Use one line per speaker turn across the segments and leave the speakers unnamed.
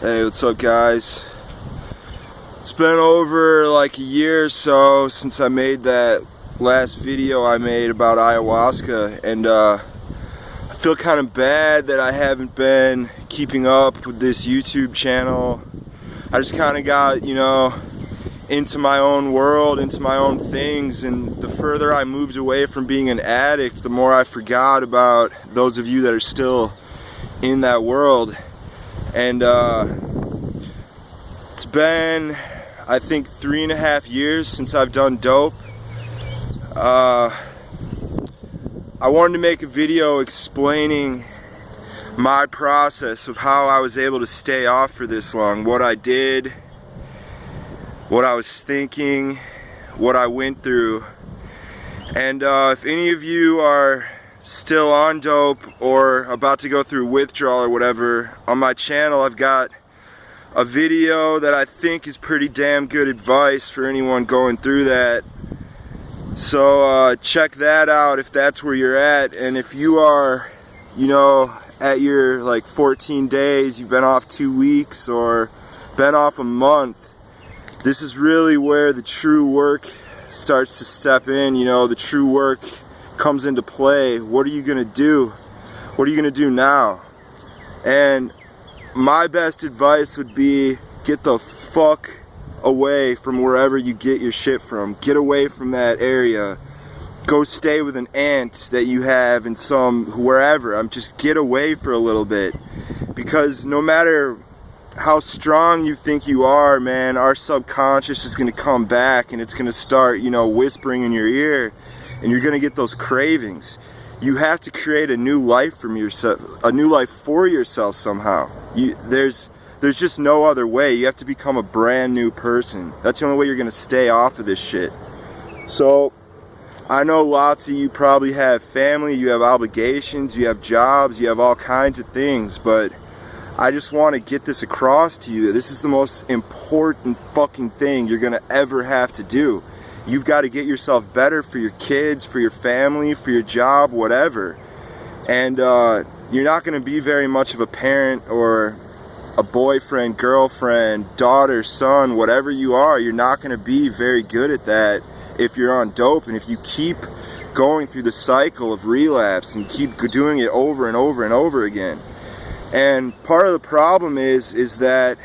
Hey, what's up, guys? It's been over like a year or so since I made that last video I made about ayahuasca, and I feel kind of bad that I haven't been keeping up with this YouTube channel. I just kind of got, into my own world, into my own things, and the further I moved away from being an addict, the more I forgot about those of you that are still in that world. And it's been, I think, 3.5 years since I've done dope. I wanted to make a video explaining my process of how I was able to stay off for this long, what I did, what I was thinking, what I went through. And if any of you are still on dope or about to go through withdrawal or whatever, on my channel I've got a video that I think is pretty damn good advice for anyone going through that. So check that out if that's where you're at. And if you are, at your like 14 days, you've been off 2 weeks or been off a month, this is really where the true work starts to step in. The true work comes into play. What are you gonna do? What are you gonna do now? And my best advice would be, get the fuck away from wherever you get your shit from. Get away from that area. Go stay with an aunt that you have in wherever. Just get away for a little bit, because no matter how strong you think you are, man, our subconscious is gonna come back and it's gonna start, whispering in your ear. And you're gonna get those cravings. You have to create a new life for yourself somehow. There's just no other way. You have to become a brand new person. That's the only way you're gonna stay off of this shit. So I know lots of you probably have family, you have obligations, you have jobs, you have all kinds of things, but I just want to get this across to you that this is the most important fucking thing you're gonna ever have to do. You've got to get yourself better for your kids, for your family, for your job, whatever. And you're not going to be very much of a parent or a boyfriend, girlfriend, daughter, son, whatever you are. You're not going to be very good at that if you're on dope. And if you keep going through the cycle of relapse and keep doing it over and over and over again. And part of the problem is that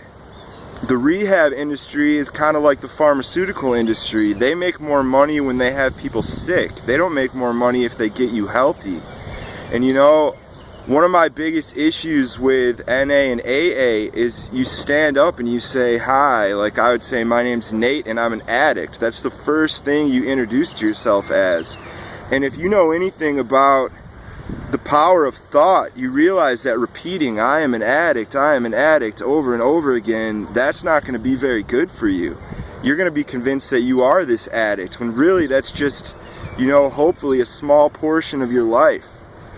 the rehab industry is kind of like the pharmaceutical industry. They make more money when they have people sick. They don't make more money if they get you healthy. And one of my biggest issues with NA and AA is you stand up and you say, hi, like I would say, my name's Nate and I'm an addict. That's the first thing you introduce to yourself as. And if you know anything about the power of thought, you realize that repeating I am an addict over and over again, that's not going to be very good for you. You're going to be convinced that you are this addict, when really that's just, hopefully a small portion of your life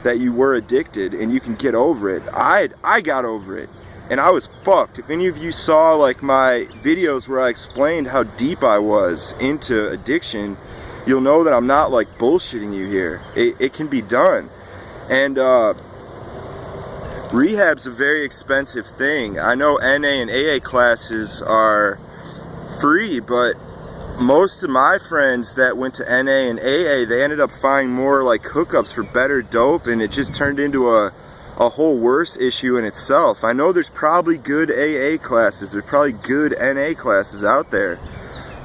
that you were addicted, and you can get over it. I got over it, and I was fucked. If any of you saw like my videos where I explained how deep I was into addiction, you'll know that I'm not like bullshitting you here. It can be done. And rehab's a very expensive thing. I know NA and AA classes are free, but most of my friends that went to NA and AA, they ended up finding more like hookups for better dope, and it just turned into a whole worse issue in itself. I know there's probably good AA classes, there's probably good NA classes out there,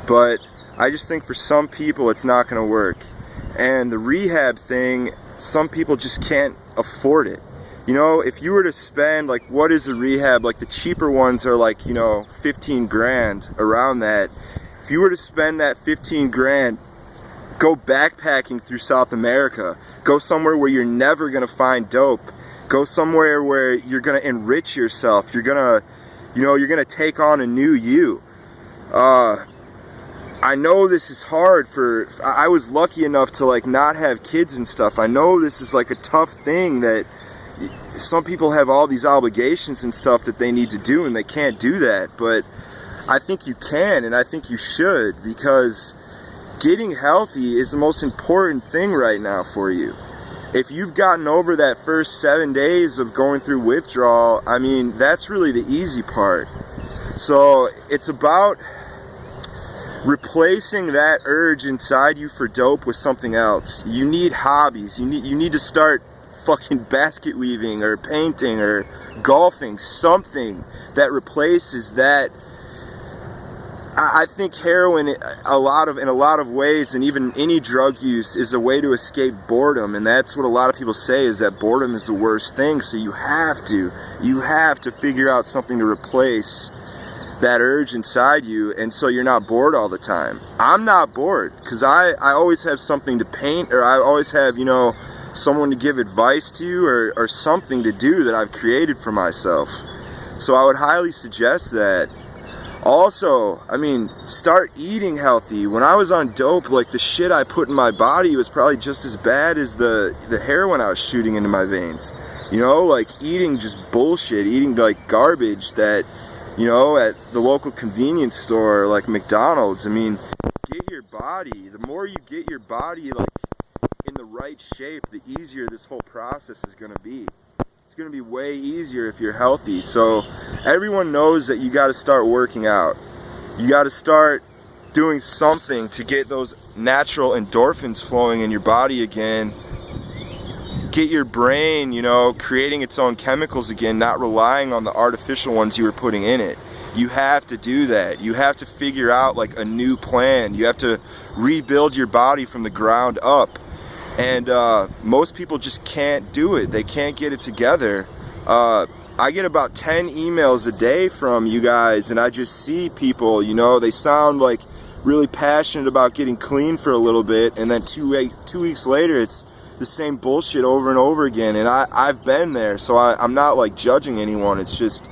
but I just think for some people it's not going to work. And the rehab thing, some people just can't afford it. If you were to spend, like, what is a rehab? Like, the cheaper ones are like, 15 grand, around that. If you were to spend that 15 grand, go backpacking through South America. Go somewhere where you're never going to find dope. Go somewhere where you're going to enrich yourself. You're going to, you're going to take on a new you. I know this is hard I was lucky enough to like not have kids and stuff. I know this is like a tough thing, that some people have all these obligations and stuff that they need to do and they can't do that. But I think you can, and I think you should, because getting healthy is the most important thing right now for you. if you've gotten over that first 7 days of going through withdrawal, I mean, that's really the easy part. So it's about replacing that urge inside you for dope with something else. You need hobbies. You need to start fucking basket weaving or painting or golfing, something that replaces that. I think heroin, in a lot of ways, and even any drug use, is a way to escape boredom, and that's what a lot of people say, is that boredom is the worst thing. So you have to figure out something to replace that urge inside you, and so you're not bored all the time. I'm not bored because I always have something to paint, or I always have, you know, someone to give advice to, or something to do that I've created for myself. So I would highly suggest that. Also, I mean, start eating healthy. When I was on dope, like, the shit I put in my body was probably just as bad as the heroin I was shooting into my veins. You know, like, eating just bullshit, eating like garbage that, you know, at the local convenience store, like McDonald's. I mean, get your body, the more you get your body, like, in the right shape, the easier this whole process is going to be. It's going to be way easier if you're healthy. So everyone knows that you got to start working out. You got to start doing something to get those natural endorphins flowing in your body again. Get your brain, you know, creating its own chemicals again, not relying on the artificial ones you were putting in it. You have to do that. You have to figure out, like, a new plan. You have to rebuild your body from the ground up. And most people just can't do it. They can't get it together. I get about 10 emails a day from you guys, and I just see people, you know, they sound like really passionate about getting clean for a little bit, and then 2 weeks later it's the same bullshit over and over again. And I've been there, so I'm not, like, judging anyone. It's just,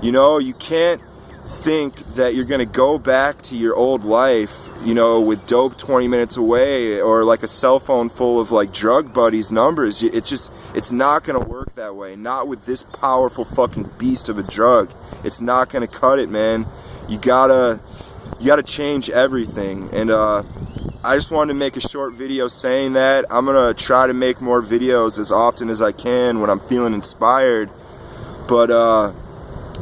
you know, you can't think that you're going to go back to your old life, you know, with dope 20 minutes away, or like a cell phone full of, like, drug buddies' numbers. It's not going to work that way. Not with this powerful fucking beast of a drug. It's not going to cut it, man. You gotta change everything. And I just wanted to make a short video saying that. I'm going to try to make more videos as often as I can when I'm feeling inspired. But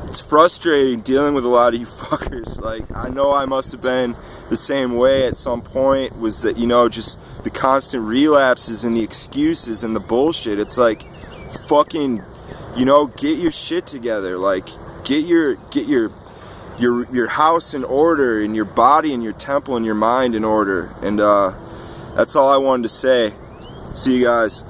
it's frustrating dealing with a lot of you fuckers. Like, I know I must have been the same way at some point, was that, you know, just the constant relapses and the excuses and the bullshit. It's like, fucking, you know, get your shit together. Like, get your house in order, and your body and your temple and your mind in order. And that's all I wanted to say. See you guys.